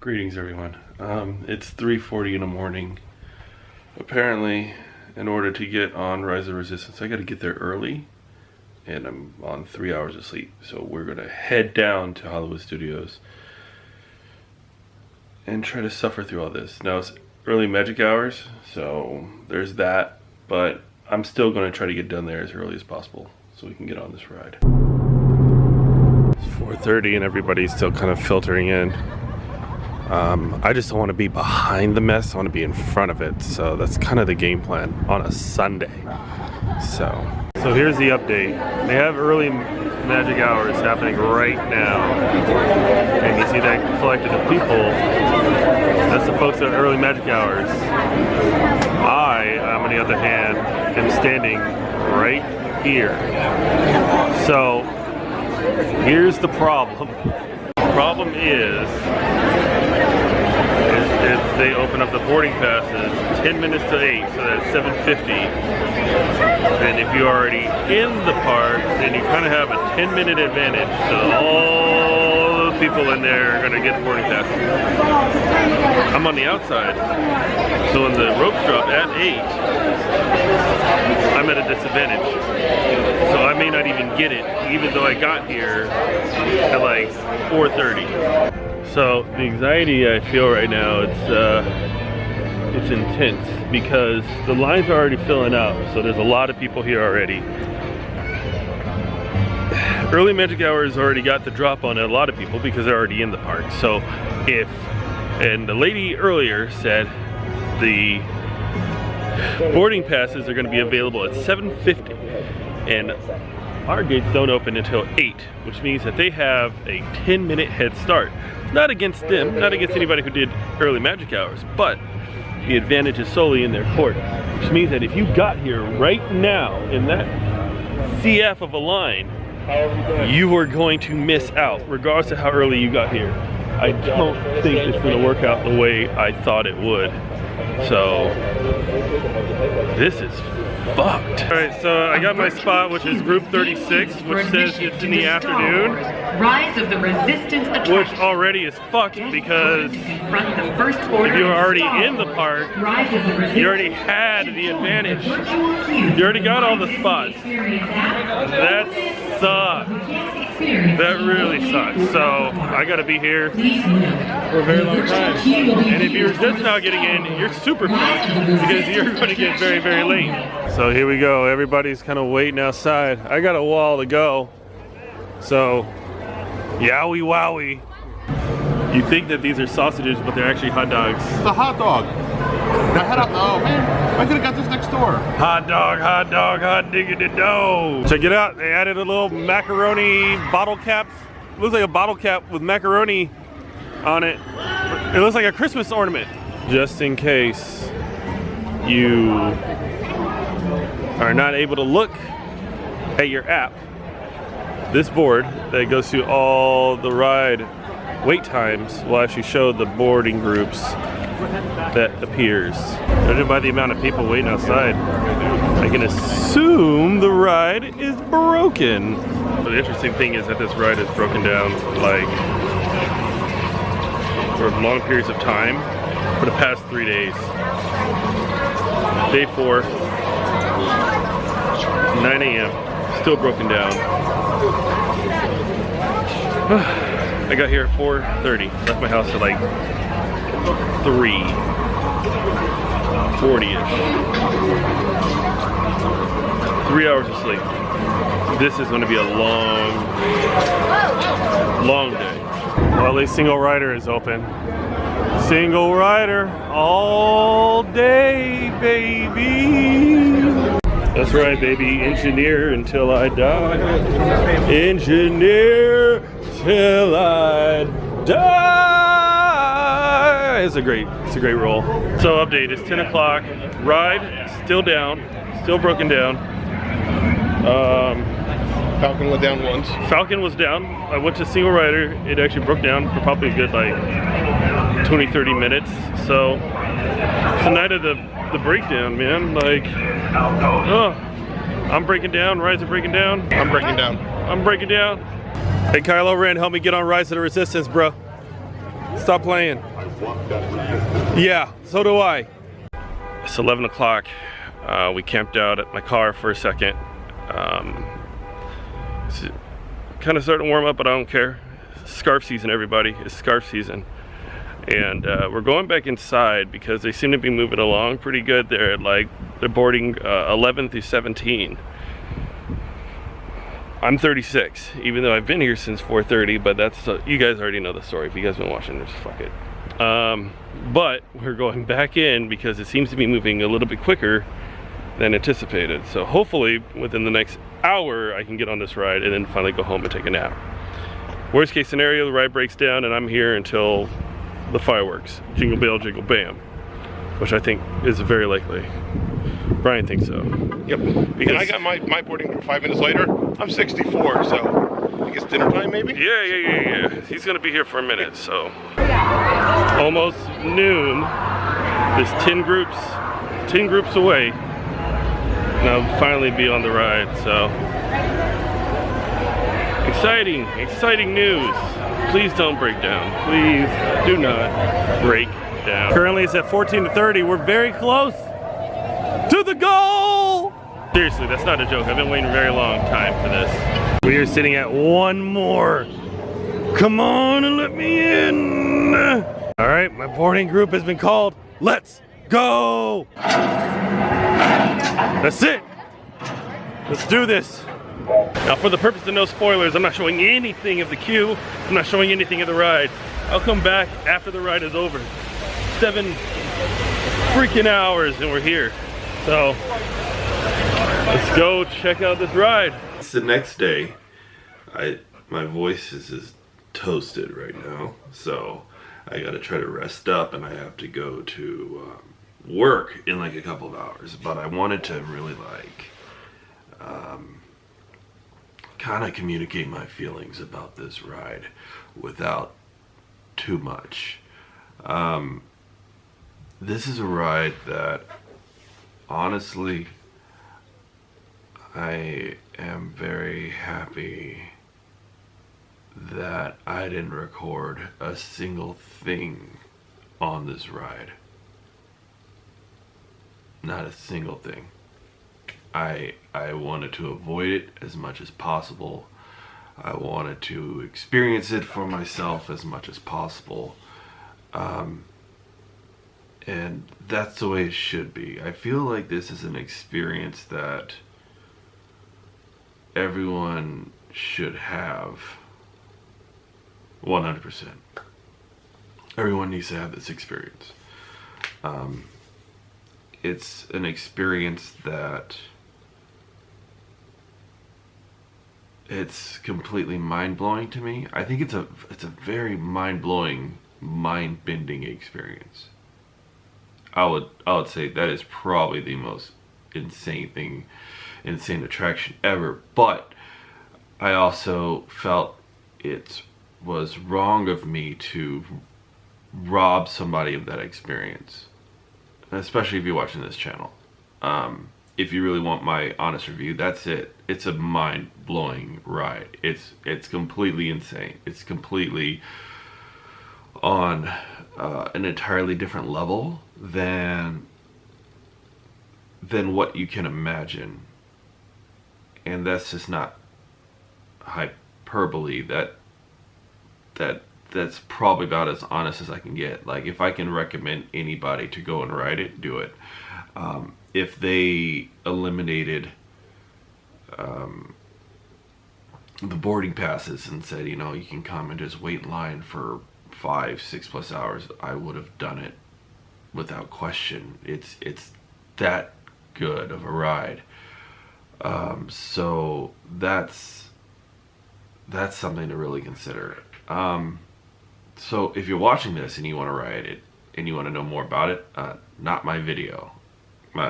Greetings everyone. It's 3:40 in the morning. Apparently, in order to get on Rise of the Resistance, I gotta get there early. And I'm on 3 hours of sleep. So we're gonna head down to Hollywood Studios and try to suffer through all this. Now it's early magic hours, so there's that. But I'm still gonna try to get done there as early as possible so we can get on this ride. It's 4:30 and everybody's still kind of filtering in. I just don't want to be behind the mess, I want to be in front of it. So that's kind of the game plan on a Sunday. So here's the update. They have early magic hours happening right now. And you see that collective of people. That's the folks at early magic hours. I, on the other hand, am standing right here. So here's the problem. The problem is if they open up the boarding passes 10 minutes to 8, so that's 7:50. And if you're already in the park, then you kind of have a 10-minute advantage. So all those people in there are going to get boarding passes. I'm on the outside, so when the ropes drop at 8, I'm at a disadvantage. So I may not even get it, even though I got here at like 4:30. So the anxiety I feel right now, it's intense because the lines are already filling up. So there's a lot of people here already. Early magic hours already got the drop on a lot of people because they're already in the park. So and the lady earlier said the boarding passes are going to be available at 7:50, and our gates don't open until 8, which means that they have a 10-minute head start. Not against them, not against anybody who did early magic hours, but the advantage is solely in their court, which means that if you got here right now in that CF of a line, you are going to miss out, regardless of how early you got here. I don't think it's going to work out the way I thought it would. So this is fucked. Alright, so I got my spot, which is group 36, which says it's in the afternoon. Rise of the Resistance attraction. Which already is fucked because if you were already in the park, you already had the advantage. You already got all the spots. That sucks. That really sucks. So I gotta be here for a very long time. And if you're just now getting in, you're super fucked because you're gonna get very, very late. So here we go. Everybody's kind of waiting outside. I got a wall to go. So yowie wowie. You think that these are sausages, but they're actually hot dogs. It's a hot dog. Oh man, I could have got this next door. Hot dog, hot diggity dough. Check it out, they added a little macaroni bottle cap. It looks like a bottle cap with macaroni on it. It looks like a Christmas ornament. Just in case you are not able to look at your app, this board that goes through all the ride wait times will actually show the boarding groups that appears. Judging by the amount of people waiting outside, I can assume the ride is broken. But the interesting thing is that this ride is broken down like for long periods of time for the past 3 days. Day 4, 9 a.m. still broken down. I got here at 4:30, left my house at like 3:40ish. 3 hours of sleep. This is going to be a long day. Well, at least single rider is open. Single rider all day, baby. That's right, baby. Engineer until I die. Engineer till I die. It's a great role. So update, it's 10 o'clock. Ride still down, still broken down. Falcon went down once. Falcon was down. I went to single rider. It actually broke down for probably a good like 20-30 minutes. So it's the night of the breakdown, man. Like, oh, I'm breaking down. Rise of breaking down. I'm breaking down. I'm breaking down. Hey, Kylo Ren, help me get on Rise of the Resistance, bro. Stop playing. Yeah, so do I. It's 11 o'clock. We camped out at my car for a second. It's kind of starting to warm up, but I don't care. Scarf season, everybody. It's scarf season. And we're going back inside because they seem to be moving along pretty good there. Like, they're boarding 11 through 17. I'm 36, even though I've been here since 4:30, but that's, you guys already know the story. If you guys been watching this, fuck it. But we're going back in because it seems to be moving a little bit quicker than anticipated. So hopefully within the next hour, I can get on this ride and then finally go home and take a nap. Worst case scenario, the ride breaks down and I'm here until the fireworks. Jingle bell, jingle bam. Which I think is very likely. Brian thinks so. Yep. Because I got my boarding 5 minutes later. I'm 64, so I guess dinner time maybe? Yeah. He's gonna be here for a minute, so. Almost noon. There's 10 groups away. And I'll finally be on the ride, so. Exciting news. Please don't break down. Please do not break down. Currently it's at 14 to 30. We're very close to the goal. Seriously, that's not a joke. I've been waiting a very long time for this. We are sitting at one more. Come on and let me in. All right, my boarding group has been called. Let's go. That's it. Let's do this. Now, for the purpose of no spoilers, I'm not showing anything of the queue. I'm not showing anything of the ride. I'll come back after the ride is over. 7 freaking hours and we're here. So, let's go check out this ride. It's the next day. My voice is just toasted right now. So, I gotta try to rest up and I have to go to work in like a couple of hours. But I wanted to really like, kind of communicate my feelings about this ride without too much. This is a ride that honestly I am very happy that I didn't record a single thing on this ride. Not a single thing. I wanted to avoid it as much as possible. I wanted to experience it for myself as much as possible. And that's the way it should be. I feel like this is an experience that everyone should have 100%. Everyone needs to have this experience. It's an experience that it's completely mind-blowing to me. I think it's a very mind-blowing, mind-bending experience. I would say that is probably the most insane attraction ever. But I also felt it was wrong of me to rob somebody of that experience, especially if you're watching this channel. If you really want my honest review, that's it. It's a mind-blowing ride. It's completely insane. It's completely on an entirely different level than what you can imagine. And that's just not hyperbole. That's probably about as honest as I can get. Like, if I can recommend anybody to go and ride it, do it. If they eliminated the boarding passes and said, you know, you can come and just wait in line for 5-6+ hours, I would have done it without question. It's that good of a ride. So that's something to really consider. So if you're watching this and you want to ride it and you want to know more about it, not my video.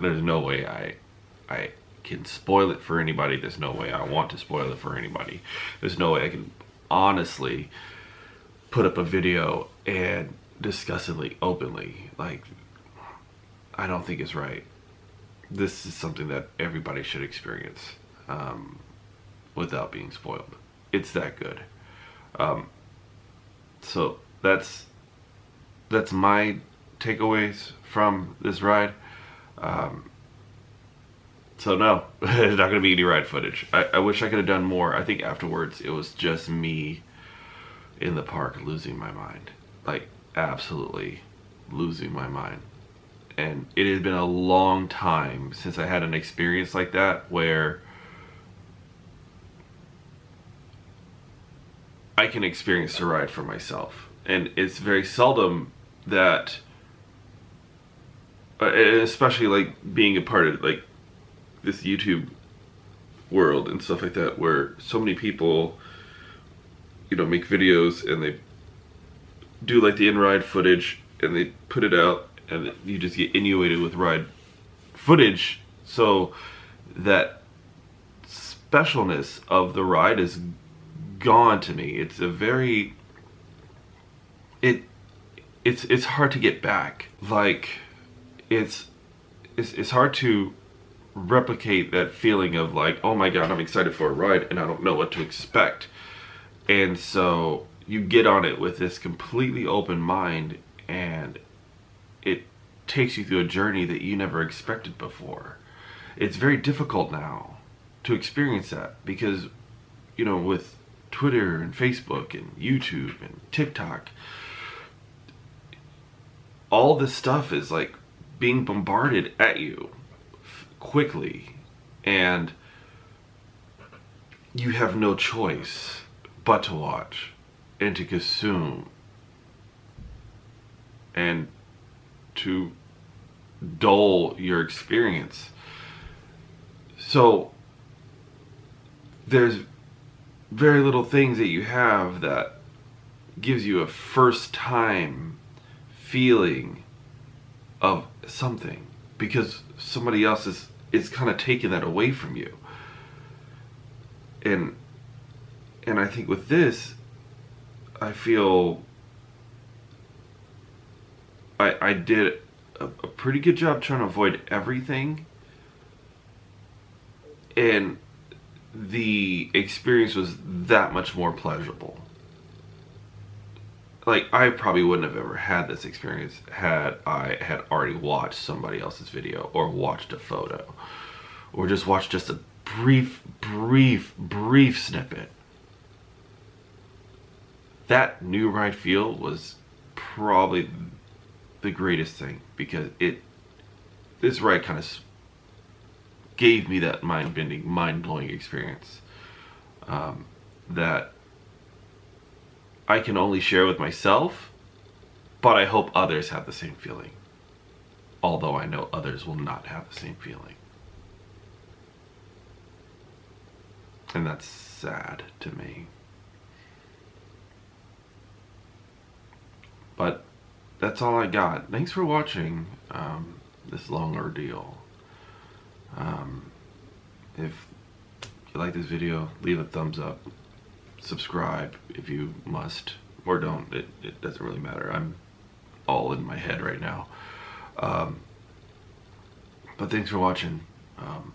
There's no way I can spoil it for anybody. There's no way I want to spoil it for anybody. There's no way I can honestly put up a video and discuss it openly. Like, I don't think it's right. This is something that everybody should experience without being spoiled. It's that good. So that's that's my takeaways from this ride. So no, there's not gonna be any ride footage. I wish I could have done more. I think afterwards it was just me in the park losing my mind. Like, absolutely losing my mind. And it had been a long time since I had an experience like that where I can experience a ride for myself. And it's very seldom that, especially like being a part of like this YouTube world and stuff like that, where so many people, you know, make videos and they do like the in-ride footage and they put it out, and you just get inundated with ride footage, so that specialness of the ride is gone to me. It's a very, it's hard to get back. Like, it's hard to replicate that feeling of like, oh my god, I'm excited for a ride and I don't know what to expect. And so you get on it with this completely open mind, and it takes you through a journey that you never expected before. It's very difficult now to experience that because, you know, with Twitter and Facebook and YouTube and TikTok, all this stuff is like being bombarded at you quickly, and you have no choice but to watch and to consume and to dull your experience. So there's very little things that you have that gives you a first time feeling of something, because somebody else is kind of taking that away from you. And I think with this, I feel I did a pretty good job trying to avoid everything, and the experience was that much more pleasurable. Like, I probably wouldn't have ever had this experience had I had already watched somebody else's video, or watched a photo, or just watched just a brief snippet. That new ride feel was probably the greatest thing, because this ride kind of gave me that mind-bending, mind-blowing experience that I can only share with myself, but I hope others have the same feeling. Although I know others will not have the same feeling. And that's sad to me. But that's all I got. Thanks for watching this long ordeal. If you like this video, leave a thumbs up. Subscribe if you must, or don't. It doesn't really matter. I'm all in my head right now. But thanks for watching.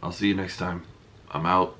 I'll see you next time. I'm out.